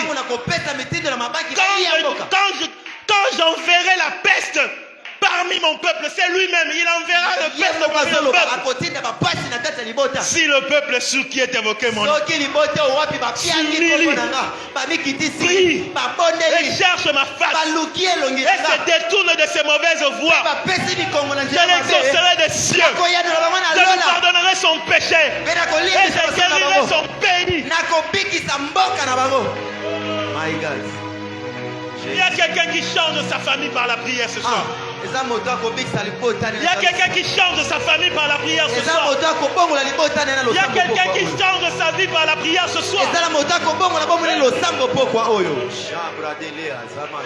quand j'enverrai la peste parmi mon peuple, c'est lui-même, il enverra le peste parmi le peuple. Si le peuple sur qui est évoqué mon nom s'humilie, prie et cherche ma face et se détourne de ses mauvaises voies, je l'exaucerai des cieux, je lui pardonnerai son péché et je guérirai son pays.
My God.
Il y a quelqu'un qui change sa famille par la prière ce soir. Il y a quelqu'un qui change sa famille par la prière ce soir. Il y a quelqu'un qui change sa vie par la prière ce soir.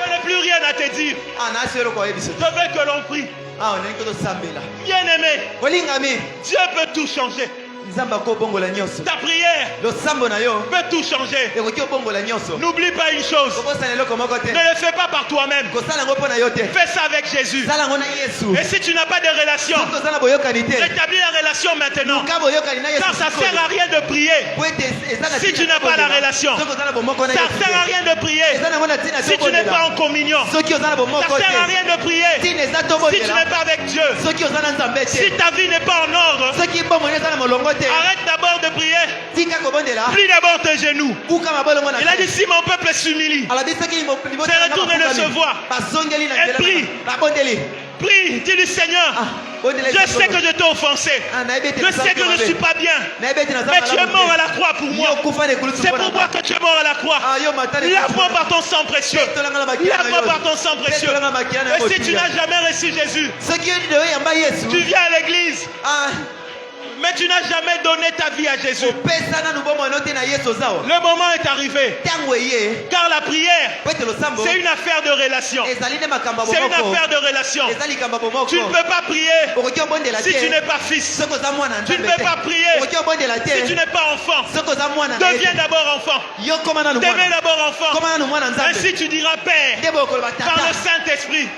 Je n'ai plus rien à te dire. Je veux que l'on prie. Bien aimé, Dieu peut tout changer. Ta prière peut tout changer. N'oublie pas une chose. Ne le fais pas par toi-même. Fais ça avec Jésus. Et si tu n'as pas de relation, établis la relation maintenant. Car ça ne sert à rien de prier si tu n'as pas la relation. Ça ne sert à rien de prier si tu n'es pas en communion. Ça ne sert à rien de prier si tu n'es pas avec Dieu. Si ta vie n'est pas en ordre, arrête d'abord de prier. Plie d'abord tes genoux. Il a dit si mon peuple s'humilie, c'est retourne de se voir. Et prie. Prie, dis-lui Seigneur, je sais que je t'ai offensé. Je sais que je ne suis pas bien. Mais tu es mort à la croix pour moi. C'est pour moi que tu es mort à la croix. Lave-moi par ton sang précieux. Lave-moi par ton sang précieux. Et si tu n'as jamais reçu Jésus, tu viens à l'église, mais tu n'as jamais donné ta vie à Jésus. Le moment est arrivé. Car la prière, c'est une affaire de relation. C'est une affaire de relation. Tu ne peux pas prier si tu n'es pas fils. Tu ne peux pas prier si tu n'es pas enfant. Deviens d'abord enfant. Deviens d'abord enfant. Ainsi tu diras Père par le Saint-Esprit.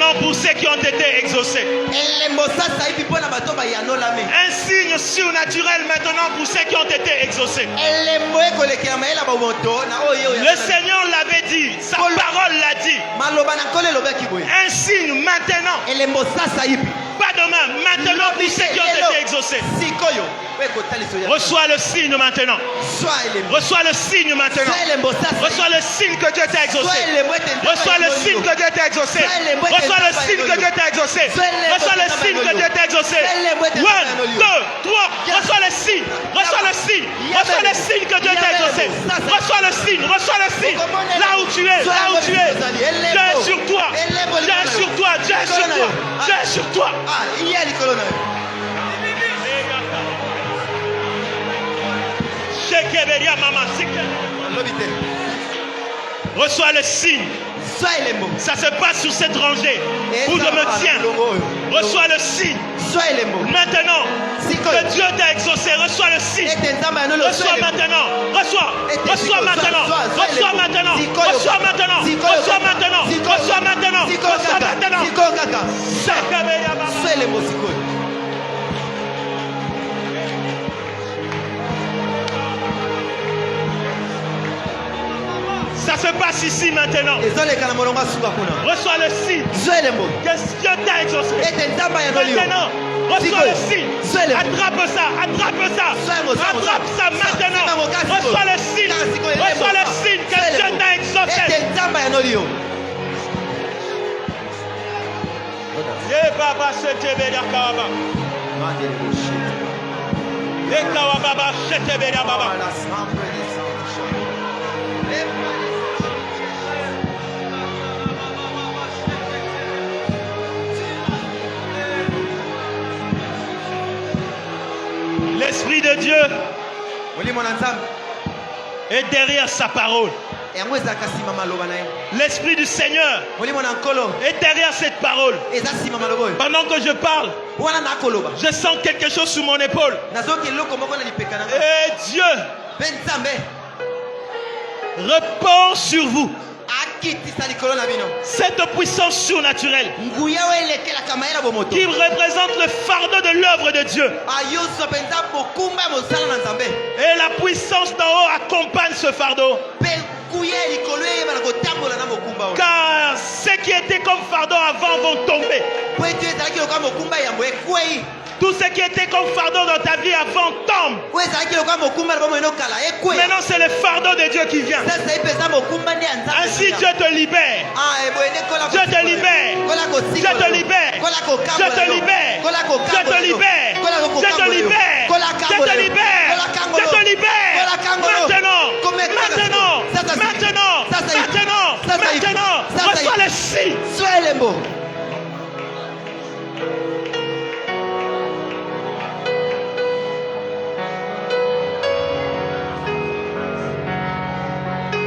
maintenant pour ceux qui ont été exaucés. Un signe surnaturel maintenant pour ceux qui ont été exaucés. Le Seigneur l'avait dit, sa parole l'a dit. Un signe maintenant. Pas demain, maintenant pour ceux qui ont été exaucés. Reçois le signe maintenant. Reçois le signe maintenant. Reçois le signe que Dieu t'a exaucé. Reçois le signe que Dieu t'a exaucé. Reçois le signe que Dieu t'a exaucé. Reçois le signe que Dieu t'a exaucé. 1, 2, 3. Reçois le signe. Reçois le signe. Reçois le signe que Dieu t'a exaucé. Reçois le signe. Reçois le signe. Là où tu es. Là où tu es. Dieu est sur toi. Dieu est sur toi. Dieu est sur toi. Dieu est sur toi. Reçois le signe. Ça se passe sur cette rangée où je me tiens. Reçois le signe. Maintenant que Dieu t'a exaucé, reçois le signe. Reçois maintenant. Reçois. Reçois maintenant. Reçois maintenant. Reçois maintenant. Reçois maintenant. Reçois maintenant. Reçois maintenant. Ça se passe ici maintenant. Reçois le signe. Que Dieu t'a exaucé. Maintenant, reçois le signe. Attrape ça. Attrape ça. Attrape ça maintenant. Reçois le signe. Reçois le signe que Dieu t'a exaucé. L'Esprit de Dieu est derrière sa parole. L'Esprit du Seigneur est derrière cette parole. Pendant que je parle, je sens quelque chose sur mon épaule. Et Dieu répand sur vous cette puissance surnaturelle qui représente le fardeau de l'œuvre de Dieu. Et la puissance d'en haut accompagne ce fardeau. Car ceux qui étaient comme fardeau avant vont tomber. Tout ce qui était comme fardeau dans ta vie avant tombe. Maintenant c'est le fardeau de Dieu qui vient. Ainsi Dieu te libère. Dieu te libère. Dieu te libère. Dieu te libère. Dieu te libère. Dieu te libère. Dieu te libère. Dieu te libère. Maintenant. Maintenant. Maintenant. Reçois le signe.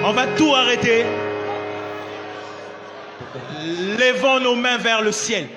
On va tout arrêter. Levons nos mains vers le ciel.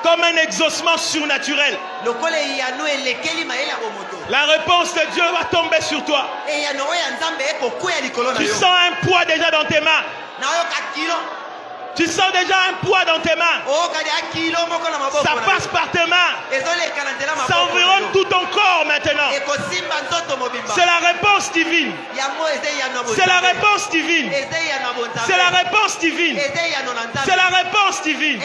Comme un exaucement surnaturel. La réponse de Dieu va tomber sur toi. Tu sens un poids déjà dans tes mains. Tu sens déjà un poids dans tes mains. Ça passe par tes mains. Ça environne tout ton corps maintenant. C'est la réponse divine. C'est la réponse divine. C'est la réponse divine. C'est la réponse divine.